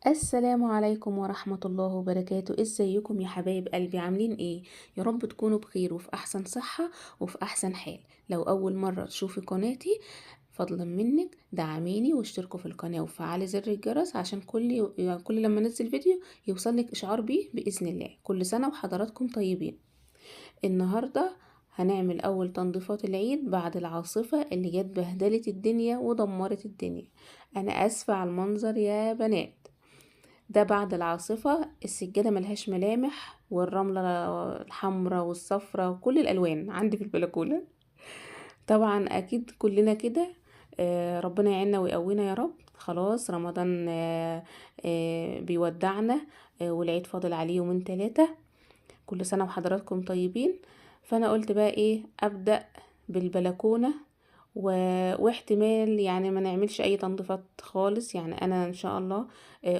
السلام عليكم ورحمة الله وبركاته. ازيكم يا حبايب قلبي؟ عاملين ايه؟ يا رب تكونوا بخير وفي احسن صحة وفي احسن حال. لو اول مرة تشوفي قناتي، فضلا منك دعميني واشتركوا في القناة وفعلي زر الجرس عشان كل لما انزل فيديو يوصلك اشعار بيه بإذن الله. كل سنة وحضراتكم طيبين. النهاردة هنعمل اول تنظيفات العيد بعد العاصفة اللي جت بهدلت الدنيا ودمرت الدنيا. انا اسفة على المنظر يا بنات. ده بعد العاصفة السجادة ملهاش ملامح، والرملة الحمراء والصفراء وكل الألوان عندي في البلكونة. طبعا أكيد كلنا كده. ربنا يعيننا ويقوينا يا رب. خلاص رمضان بيودعنا. والعيد فاضل عليه يومين 3. كل سنة وحضراتكم طيبين. فأنا قلت بقى ايه أبدأ بالبلكونة و... واحتمال يعني ما نعملش اي تنظيفات خالص. يعني انا ان شاء الله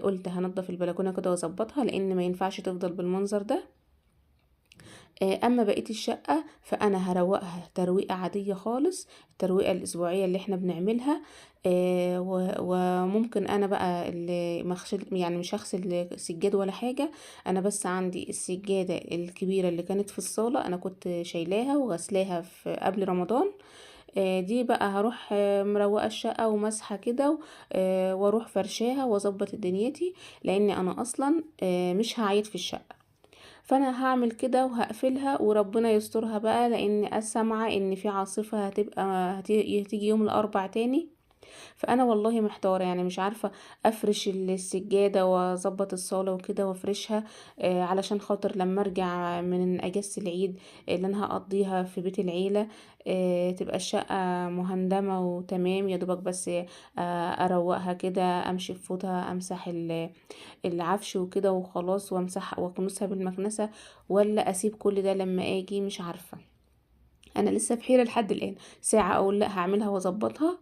قلت هنضف البلكونه كده واظبطها، لان ما ينفعش تفضل بالمنظر ده. اما بقيه الشقه فانا هروقها ترويقه عاديه خالص، الترويقه الاسبوعيه اللي احنا بنعملها. وممكن انا بقى اللي مغسل، يعني مش هغسل السجاد ولا حاجه. انا بس عندي السجاده الكبيره اللي كانت في الصاله، انا كنت شايلاها وغسلاها في قبل رمضان. دي بقى هروح مروقه الشقه ومسحه كده، واروح فرشاها واظبط دنيتي، لان انا اصلا مش هعيد في الشقه. فانا هعمل كده وهقفلها وربنا يسترها بقى، لان سامعه ان في عاصفه هتيجي يوم الاربع تاني. فانا والله محتاره، يعني مش عارفه افرش السجاده واظبط الصاله وكده وافرشها، علشان خاطر لما ارجع من اجازه العيد اللي انا هقضيها في بيت العيله، تبقى الشقه مهندمه وتمام يا دوبك بس. اروقها كده، امشي في فوطها، امسح العفش وكده وخلاص، وامسح واكنسها بالمكنسه، ولا اسيب كل ده لما اجي؟ مش عارفه. انا لسه في حيرة لحد الان. ساعة اقول لا هعملها واظبطها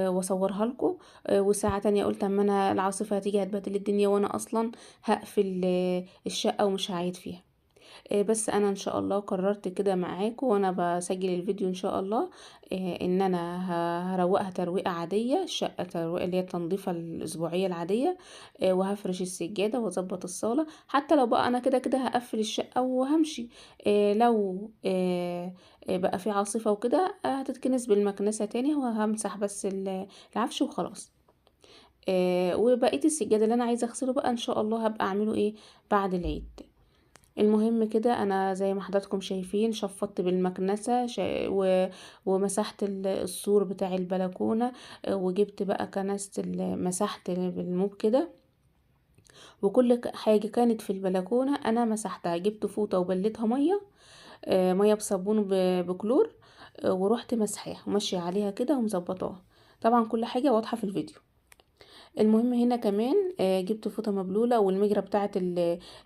واصورها لكم، وساعة تانية قلت اما انا العاصفة هتيجي هتبهدل الدنيا وانا اصلا هقفل الشقة ومش هعيد فيها. بس انا ان شاء الله قررت كده معاكم وانا بسجل الفيديو ان شاء الله، ان انا هروقها ترويقه عاديه، الشقه ترويقه اللي هي التنظيفه الاسبوعيه العاديه. وهفرش السجاده واظبط الصاله، حتى لو بقى انا كده كده هقفل الشقه وهمشي. لو بقى في عاصفه وكده هتتكنس بالمكنسه تاني، وهمسح بس العفش وخلاص. وبقيه السجاده اللي انا عايزه اغسله بقى ان شاء الله هبقى اعمله ايه بعد العيد. المهم كده انا زي ما حضراتكم شايفين شفطت بالمكنسة ومسحت السور بتاع البلكونة. وجبت بقى كنست مسحت بالموب كده. وكل حاجة كانت في البلكونة انا مسحتها، جبت فوطة وبلتها مية، مية بصابون بكلور. ورحت مسحاها وماشية عليها كده ومظبطاها. طبعا كل حاجة واضحة في الفيديو. المهم هنا كمان جبت فوطة مبلولة، والمجرة بتاعة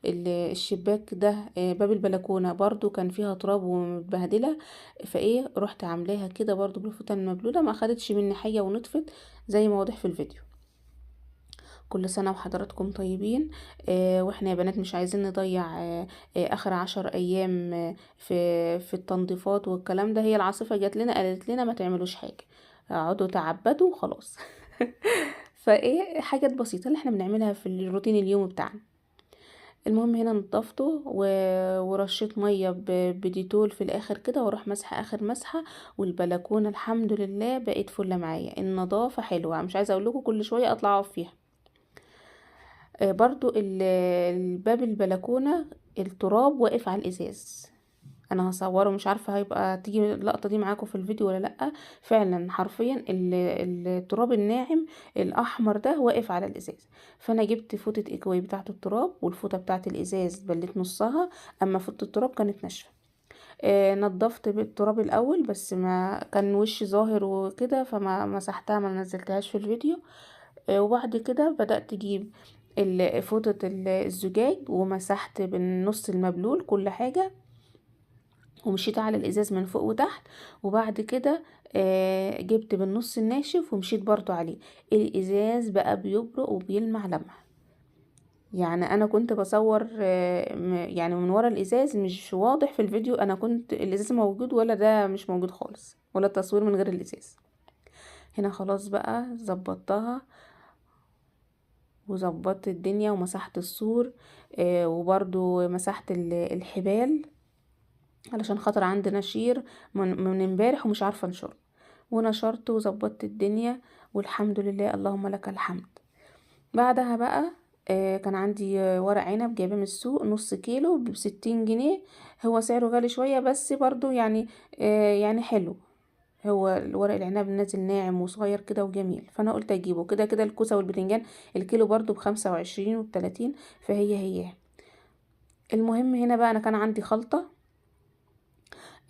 الشباك ده، باب البلكونة برضو كان فيها تراب ومتبهدلة. فايه رحت عاملاها كده برضو بالفوطة المبلولة، ما خدتش مني حاجة ونطفت زي ما واضح في الفيديو. كل سنة وحضراتكم طيبين. واحنا يا بنات مش عايزين نضيع اخر 10 ايام في التنظيفات والكلام ده. هي العاصفة جات لنا قالت لنا ما تعملوش حاجة، اقعدوا تعبدوا وخلاص. فايه حاجات بسيطة اللي احنا بنعملها في الروتين اليومي بتاعنا. المهم هنا نضفته ورشيت مية بديتول في الاخر كده، واروح مسحة اخر مسحة. والبلكونة الحمد لله بقت فلة معايا، النظافة حلوة مش عايزة اقول لكم كل شوية اطلع اقف فيها. برضو الباب البلكونة التراب واقف على الازاز. انا هصوره، مش عارفه هيبقى تيجي اللقطه دي معاكم في الفيديو ولا لا. فعلا حرفيا التراب الناعم الاحمر ده واقف على الازاز. فانا جبت فوطه اكوي بتاعه التراب، والفوطه بتاعه الازاز بليت نصها، اما فوطه التراب كانت ناشفه. نضفت بالتراب الاول، بس ما كان وشي ظاهر وكده فما مسحتها، ما نزلتهاش في الفيديو. وبعد كده بدأت اجيب فوطة الزجاج ومسحت بالنص المبلول كل حاجة، ومشيت على الازاز من فوق وتحت. وبعد كده جبت بالنص الناشف ومشيت برضو عليه. الازاز بقى بيبرق وبيلمع لمع. يعني انا كنت بصور يعني من ورا الازاز مش واضح في الفيديو، انا كنت الازاز موجود ولا ده مش موجود خالص، ولا التصوير من غير الازاز. هنا خلاص بقى ظبطتها وظبطت الدنيا ومسحت السور. وبرضو مسحت الحبال علشان خاطر عندي نشير من امبارح ومش عارفة انشره، ونشرت وظبطت الدنيا والحمد لله، اللهم لك الحمد. بعدها بقى كان عندي ورق عنب جايباه من السوق نص كيلو ب60 جنيه. هو سعره غالي شوية بس برضو يعني يعني حلو. هو الورق العنب نازل ناعم وصغير كده وجميل، فانا قلت اجيبه. كده كده الكوسة والبتنجان الكيلو برضو ب25 وب30، فهي. المهم هنا بقى انا كان عندي خلطة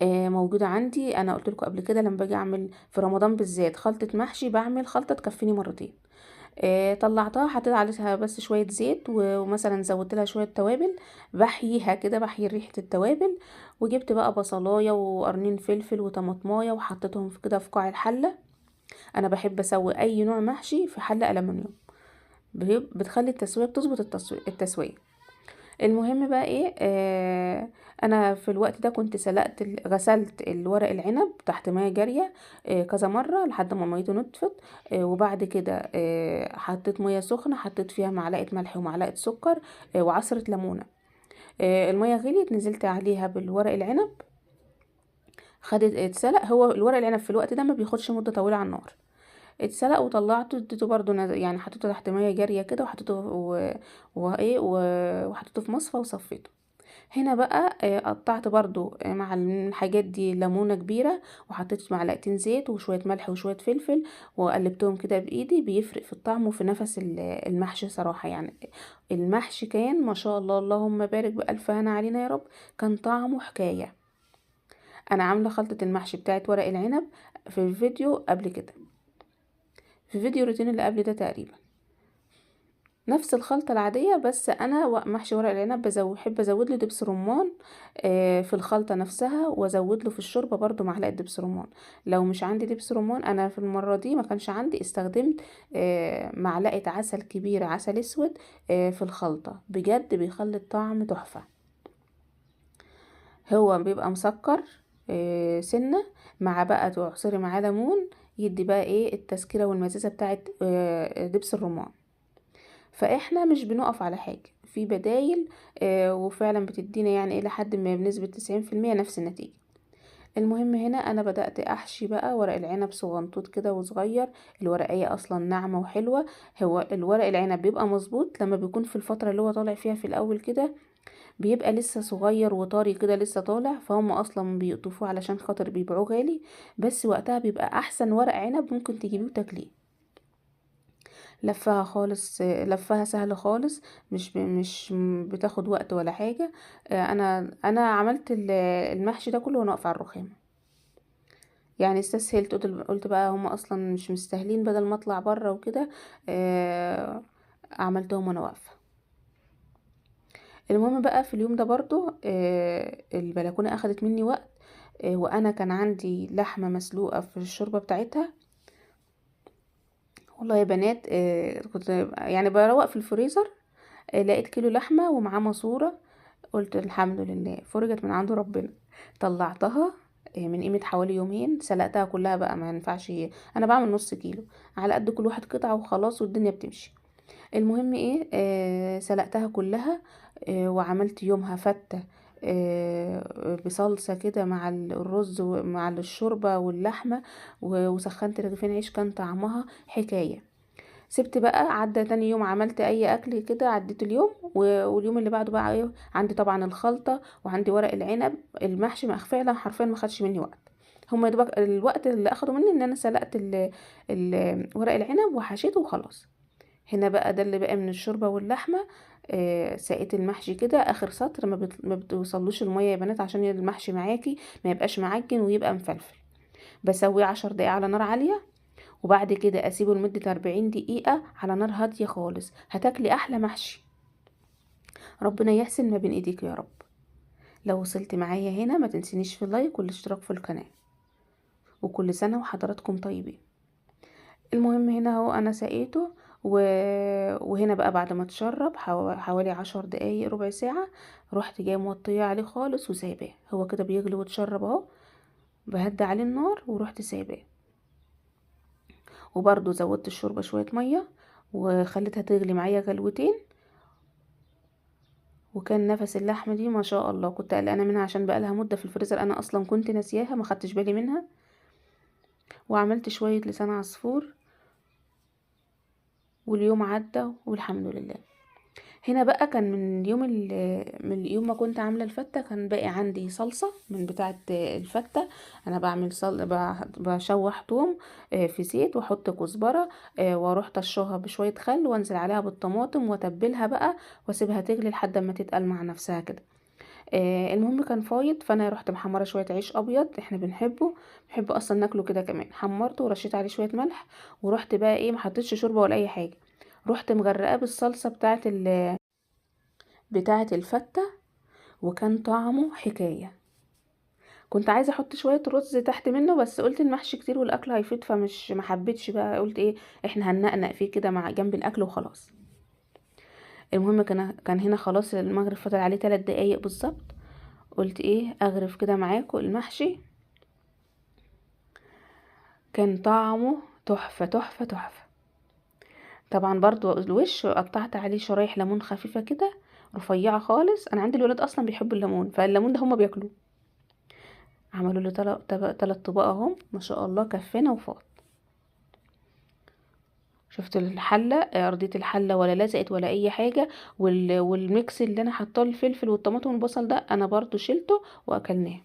موجودة عندي. انا قلت لكم قبل كده لما باجي اعمل في رمضان بالذات خلطة محشي، بعمل خلطة تكفيني مرتين. طلعتها حطيت عليها بس شوية زيت ومثلا زودت لها شوية توابل، بحييها كده، بحيي ريحة التوابل. وجبت بقى بصلاية وقرنين فلفل وطماطماية وحطيتهم في كده في قاع الحلة. انا بحب اسوي اي نوع محشي في حلة ألمنيوم، بتخلي التسوية، بتظبط التسوية. المهم بقى ايه، انا في الوقت ده كنت غسلت الورق العنب تحت ميه جاريه كذا مره لحد ما ميته نطفت. وبعد كده حطيت ميه سخنه، حطيت فيها معلقه ملح ومعلقه سكر وعصره ليمونه. الميه غليت، نزلت عليها بالورق العنب، خدت اتسلق. هو الورق العنب في الوقت ده ما بياخدش مده طويله على النار. اتسلق وطلعته، اديته برضو يعني حطيته تحت ميه جاريه كده، وحطيته وحطيته في مصفى وصفيته. هنا بقى قطعت برضو مع الحاجات دي ليمونة كبيرة، وحطيت معلقتين زيت وشوية ملح وشوية فلفل، وقلبتهم كده بإيدي. بيفرق في الطعم وفي نفس المحشي صراحة يعني. المحشي كان ما شاء الله، اللهم بارك، بألف هنا علينا يا رب. كان طعمه حكاية. أنا عاملة خلطة المحشي بتاعت ورق العنب في فيديو قبل كده، في فيديو روتين اللي قبل ده تقريبا، نفس الخلطة العادية. بس انا محشي ورق العنب بحب ازود له دبس رمان في الخلطة نفسها، وازود له في الشوربة برضو معلقة دبس رمان. لو مش عندي دبس رمان، انا في المرة دي ما كانش عندي، استخدمت معلقة عسل كبيرة، عسل اسود في الخلطة. بجد بيخلي الطعم تحفة. هو بيبقى مسكر سنة، مع بقى تعصري معاه ليمون، يدي بقى ايه التسكرة والمزازة بتاعت دبس الرمان. فاحنا مش بنقف على حاجة، في بدايل وفعلا بتدينا يعني الى حد ما بنسبة 90% نفس النتيجة. المهم هنا انا بدأت احشي بقى ورق العنب صغنطوط كده وصغير. الورقية اصلا ناعمة وحلوة. هو الورق العنب بيبقى مظبوط لما بيكون في الفترة اللي هو طالع فيها في الاول كده، بيبقى لسه صغير وطري كده لسه طالع، فهم اصلا بيقطفوه علشان خاطر بيبيعوه غالي. بس وقتها بيبقى احسن ورق عنب ممكن تجيبيه وتاكليه. لفها خالص، لفها سهل خالص، مش بتاخد وقت ولا حاجة. انا عملت المحشي ده كله وانا واقفه على الرخام. يعني استسهلت، قلت بقى هم اصلا مش مستاهلين، بدل ما اطلع بره وكده عملتهم وانا واقفه. المهم بقى في اليوم ده برضو البلكونه اخدت مني وقت. وانا كان عندي لحمه مسلوقه في الشوربه بتاعتها. والله يا بنات كنت يعني بروق في الفريزر، لقيت كيلو لحمة ومعاه ماسورة. قلت الحمد لله، فرجت من عند ربنا. طلعتها من قيمة حوالي يومين، سلقتها كلها بقى، ما ينفعش. انا بعمل نص كيلو على قد كل واحد قطعة وخلاص، والدنيا بتمشي. المهم ايه، سلقتها كلها. وعملت يومها فتة بصلصة كده مع الرز ومع الشوربة واللحمة. وسخنت رغيفين عيش، كان طعمها حكاية. سبت بقى، عدى تاني يوم عملت اي اكل كده، عديت اليوم واليوم اللي بعده بقى ايه، عندي طبعا الخلطة وعندي ورق العنب. المحشي ما فعلا حرفيا ما خدش مني وقت. هما يا دوبك الوقت اللي اخده مني ان انا سلقت ورق العنب وحشيته وخلاص. هنا بقى ده اللي بقى من الشوربة واللحمة. سقيت المحشي كده اخر سطر، ما بتوصلوش المية يا بنات عشان المحشي معاكي ما يبقاش معجن ويبقى مفلفل. بسويه 10 دقايق على نار عالية، وبعد كده اسيبه لمدة 40 دقيقة على نار هادية خالص. هتاكلي احلى محشي. ربنا يحسن ما بين ايديك يا رب. لو وصلت معايا هنا ما تنسينيش في اللايك والاشتراك في القناة، وكل سنة وحضراتكم طيبين. المهم هنا اهو انا سقيته وهنا بقى بعد ما تشرب حوالي 10 دقايق ربع ساعة، رحت جايه موطيه عليه خالص وسايباه. هو كده بيغلي وتشرب اهو، بهدي عليه النار ورحت سايباه. وبرضو زودت الشوربة شوية مية، وخليتها تغلي معايا غلوتين. وكان نفس اللحمه دي ما شاء الله، كنت قلقانه منها عشان بقالها مده في الفريزر، انا اصلا كنت ناسياها ما خدتش بالي منها. وعملت شويه لسان عصفور، واليوم عدى والحمد لله. هنا بقى كان من يوم ما كنت عامله الفته، كان باقي عندي صلصه من بتاعه الفته. انا بعمل بشوح توم في زيت، واحط كزبره واروح طشاها بشويه خل، وانزل عليها بالطماطم واتبلها بقى، واسيبها تغلي لحد ما تتقل مع نفسها كده. المهم كان فايض، فانا رحت محمره شويه عيش ابيض، احنا بنحب اصلا ناكله كده كمان. حمرته ورشيت عليه شويه ملح، ورحت بقى ايه، ما حطيتش شوربه ولا اي حاجه. رحت مغرقاه بالصلصه بتاعه الفته، وكان طعمه حكايه. كنت عايزه احط شويه رز تحت منه، بس قلت المحشي كتير والاكل هيفيض، فمش ما حبيتش بقى، قلت ايه احنا هننقنق فيه كده مع جنب الاكل وخلاص. المهم كان هنا خلاص المغرب فاضل عليه 3 دقايق بالظبط. قلت ايه اغرف كده معاكم المحشي. كان طعمه تحفة تحفة تحفة. طبعا برضو الوش قطعت عليه شرايح ليمون خفيفة كده، رفيعة خالص. انا عندي الولاد اصلا بيحبوا الليمون، فالليمون ده هما بياكلوه. عملوا له 3 طبق اهم، ما شاء الله كفينا وفاض. شفت الحلة، ارضية الحلة ولا لزقت ولا اي حاجة. والميكس اللي انا حطاه الفلفل والطماطم والبصل ده انا برضو شلته واكلناه.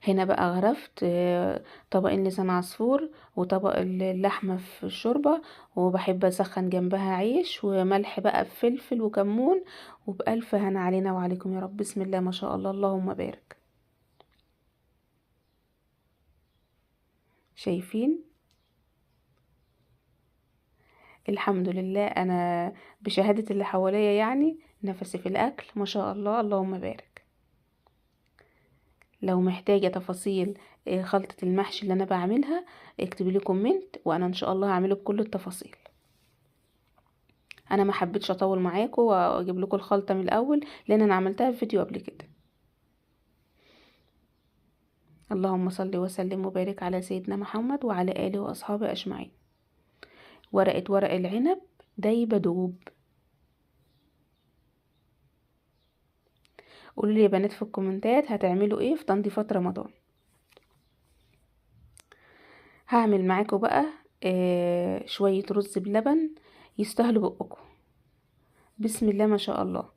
هنا بقى غرفت طبقين لسان عصفور، وطبق اللحمة في الشوربة، وبحب اسخن جنبها عيش وملح بقى بفلفل وكمون. وبألف هنا علينا وعليكم يا رب. بسم الله ما شاء الله، اللهم بارك. شايفين؟ الحمد لله. انا بشهادة اللي حواليا يعني نفسي في الاكل ما شاء الله، اللهم بارك. لو محتاجة تفاصيل خلطة المحشي اللي انا بعملها، اكتبي لي كومنت وانا ان شاء الله هعمله بكل التفاصيل. انا ما حبيتش اطول معاكم واجيب لكم الخلطه من الاول، لان انا عملتها في فيديو قبل كده. اللهم صل وسلم وبارك على سيدنا محمد وعلى اله واصحابه اجمعين. ورق العنب دايبه دوب. قولوا لي يا بنات في الكومنتات هتعملوا ايه في تنظيفات رمضان. هعمل معاكم بقى شويه رز بلبن يستاهلوا بقكم. بسم الله ما شاء الله.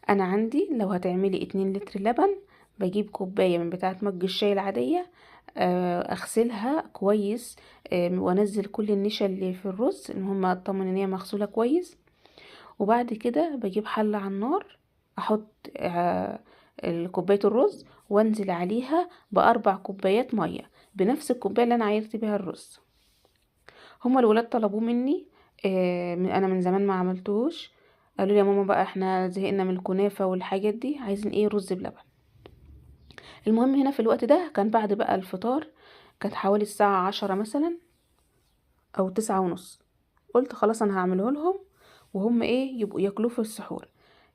انا عندي لو هتعملي 2 لتر لبن، بجيب كوباية من بتاعة مج الشاي العادية، اغسلها كويس، وانزل كل النشا اللي في الرز، المهم اطمن ان هي مغسولة كويس. وبعد كده بجيب حلة على النار، احط كوباية الرز، وانزل عليها ب4 كوبايات مية، بنفس الكوباية اللي انا عايرت بيها الرز. هما الولاد طلبوه مني، انا من زمان ما عملتهوش. قالوا لي يا ماما بقى احنا زهقنا من الكنافة والحاجات دي، عايزين ايه رز بلبن. المهم هنا في الوقت ده كان بعد بقى الفطار، كانت حوالي الساعة 10 مثلا او 9:30. قلت خلاص انا هعمله لهم، وهم ايه يبقوا ياكلوه في السحور.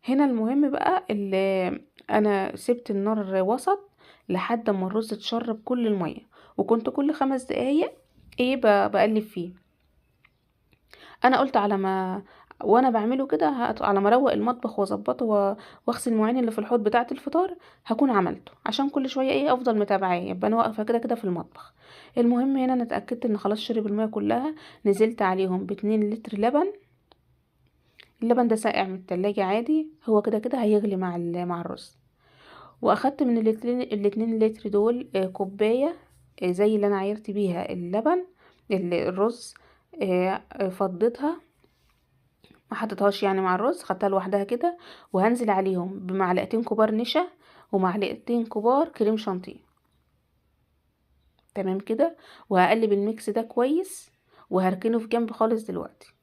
هنا المهم بقى اللي انا سبت النار وسط لحد ما الرز اتشرب كل المية، وكنت كل 5 دقايق ايه بقلب فيه. انا قلت على ما وانا بعمله كده على ما اروق المطبخ واظبطه واغسل المواعين اللي في الحوض بتاعه الفطار، هكون عملته، عشان كل شويه ايه افضل متابعاه، يبقى انا واقفه كده كده في المطبخ. المهم هنا انا اتاكدت ان خلاص شرب الميه كلها، نزلت عليهم ب2 لتر لبن. اللبن ده ساقع من التلاجة عادي، هو كده كده هيغلي مع الرز. واخدت من ال2 لتر دول كوبايه زي اللي انا عايرت بيها اللبن الرز. فضيتها، ما حطيتهاش يعني مع الرز، خدتها لوحدها كده. وهنزل عليهم بمعلقتين كبار نشا، ومعلقتين كبار كريم شانتيه. تمام كده. وهقلب الميكس ده كويس، وهركنه في جنب خالص دلوقتي.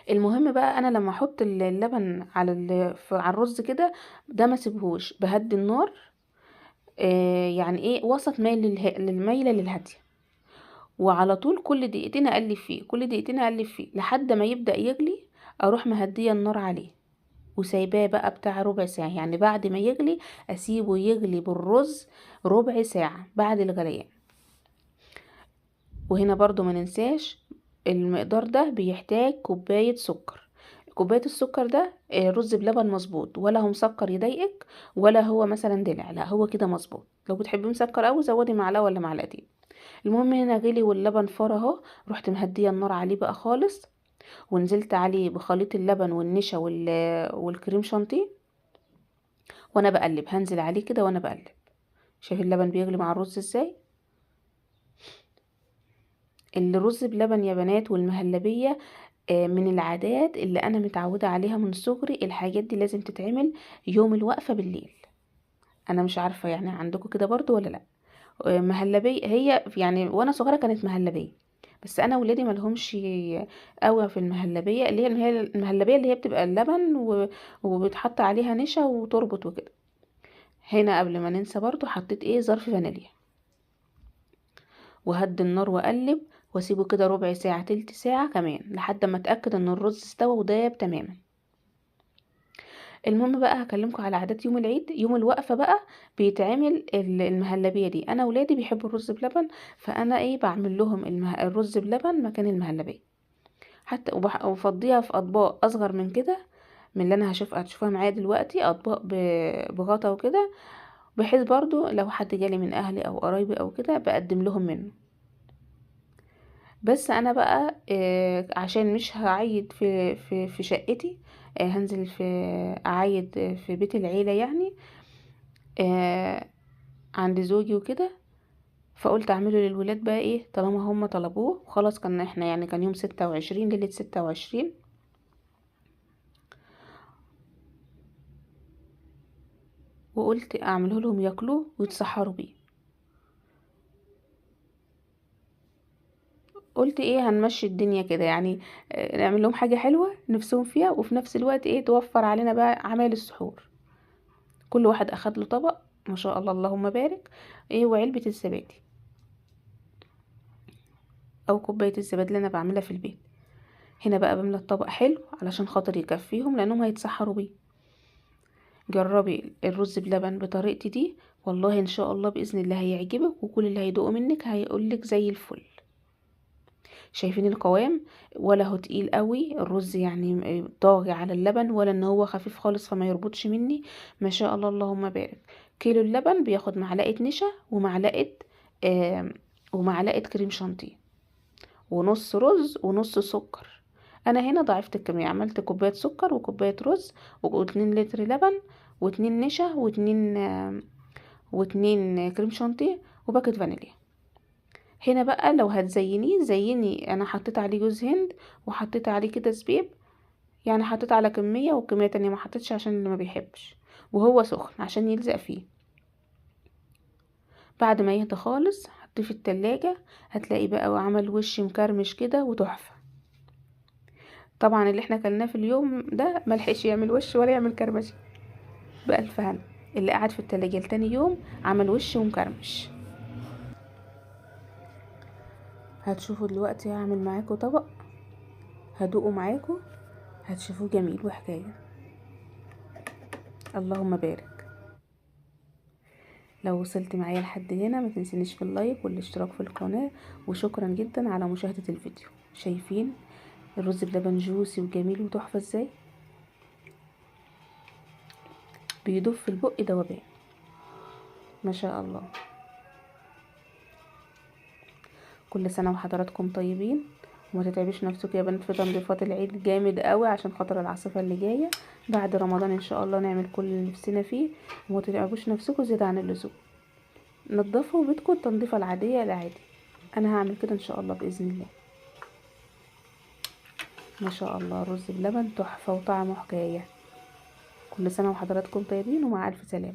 المهم بقى انا لما احط اللبن على الرز كده، ده ما سيبهوش، بهدي النار، يعني ايه وسط مايل للميله للهاديه. وعلى طول كل دقيقتين اقلب فيه، كل دقيقتين اقلب فيه لحد ما يبدأ يغلي، اروح مهديه النار عليه وسايباه بقى بتاع ربع ساعة. يعني بعد ما يغلي اسيبه يغلي بالرز ربع ساعة بعد الغليان. وهنا برضو ما ننساش المقدار ده بيحتاج كوباية سكر. كوباية السكر ده رز بلبن مظبوط، ولا هو مسكر يضايقك ولا هو مثلا دلع، لا هو كده مظبوط. لو بتحبيه مسكر اوي زودي معلقة ولا معلقتين. المهم هنا غلي واللبن فار اهو، رحت مهديه النار عليه بقى خالص، ونزلت عليه بخليط اللبن والنشا والكريم شانتيه، وانا بقلب. هنزل عليه كده وانا بقلب. شايف اللبن بيغلي مع الرز ازاي؟ الرز بلبن يا بنات والمهلبية من العادات اللي انا متعودة عليها من صغري. الحاجات دي لازم تتعمل يوم الوقفة بالليل. انا مش عارفة يعني عندكم كده برضو ولا لا. مهلبية هي يعني، وانا صغيرة كانت مهلبية، بس انا ولادي ملهمش قوي في المهلبية، اللي هي المهلبية اللي هي بتبقى اللبن وبتحط عليها نشا وتربط وكده. هنا قبل ما ننسى برضو حطيت ظرف فانيليا، وهدي النار واقلب واسيبه كده ربع ساعة تلت ساعة كمان لحد ما اتأكد ان الرز استوى وداب تماما. المهم بقى هكلمكم على عادات يوم العيد. يوم الوقفة بقى بيتعمل المهلبية دي. انا ولادي بيحبوا الرز بلبن، فانا بعمل لهم الرز بلبن مكان المهلبية. حتى وفضيها في اطباق اصغر من كده، من اللي انا هتشوفها معايا دلوقتي، اطباق بغطا وكده، بحيث برضو لو حد جالي من اهلي او قرايبي او كده بقدم لهم منه. بس انا بقى عشان مش هعيد في شقتي، هنزل اعيد في بيت العيلة يعني، آه، عند زوجي وكده. فقلت اعمله للولاد بقى طالما هم طلبوه وخلاص. كان احنا يعني كان يوم 26، ليلة 26، وقلت اعمله لهم ياكلوه ويتسحروا بيه. قلت هنمشي الدنيا كده يعني، نعمل لهم حاجة حلوة نفسهم فيها، وفي نفس الوقت توفر علينا بقى عمايل السحور. كل واحد اخد له طبق، ما شاء الله اللهم بارك، وعلبة الزبادي او كوباية الزبادي اللي انا بعملها في البيت. هنا بقى بملى الطبق حلو علشان خاطر يكفيهم لانهم هيتسحروا بيه. جربي الرز بلبن بطريقتي دي، والله ان شاء الله باذن الله هيعجبك، وكل اللي هيدوقه منك هيقولك زي الفل. شايفين القوام؟ ولا هو تقيل قوي الرز يعني طاغي على اللبن، ولا ان هو خفيف خالص فما يربطش مني. ما شاء الله اللهم بارك. كيلو اللبن بياخد معلقة نشا ومعلقة كريم شانتيه ونص رز ونص سكر. انا هنا ضعفت الكمية، عملت كوباية سكر وكوباية رز واتنين لتر لبن واتنين نشا واتنين كريم شانتيه وباكت فانيليا. هنا بقى لو هتزينيه زيني، انا حطيت عليه جوز هند وحطيت عليه كده زبيب، يعني حطيت على كمية وكمية تانية ما حطيتش عشان اللي ما بيحبش، وهو سخن عشان يلزق فيه. بعد ما يهدى خالص حطيه في التلاجة، هتلاقي بقى وعمل وش مكرمش كده وتحفة. طبعا اللي احنا كلناه في اليوم ده ملحقش يعمل وش ولا يعمل كرمش بألف هنا. اللي قعد في التلاجة لتاني يوم عمل وش ومكرمش. هتشوفوا دلوقتي هعمل معاكم طبق هدوقه معاكم، هتشوفوه جميل وحكاية. اللهم بارك. لو وصلت معايا لحد هنا ما تنسينيش في اللايك والاشتراك في القناة، وشكرا جدا على مشاهدة الفيديو. شايفين الرز بلبن جوسي وجميل وتحفة ازاي؟ بيدوب في البق دوبان، ما شاء الله. كل سنة وحضراتكم طيبين، وما تتعبش نفسك يا بنت في تنظيفات العيد جامد قوي عشان خاطر العاصفة اللي جاية بعد رمضان ان شاء الله. نعمل كل اللي نفسنا فيه، وما تتعبوش نفسكم زيادة عن اللزوم. نضفوا بيتكم التنظيفة العادية العادي. انا هعمل كده ان شاء الله باذن الله. ما شاء الله رز بلبن تحفة وطعمه حكاية. كل سنة وحضراتكم طيبين ومع الف سلامة.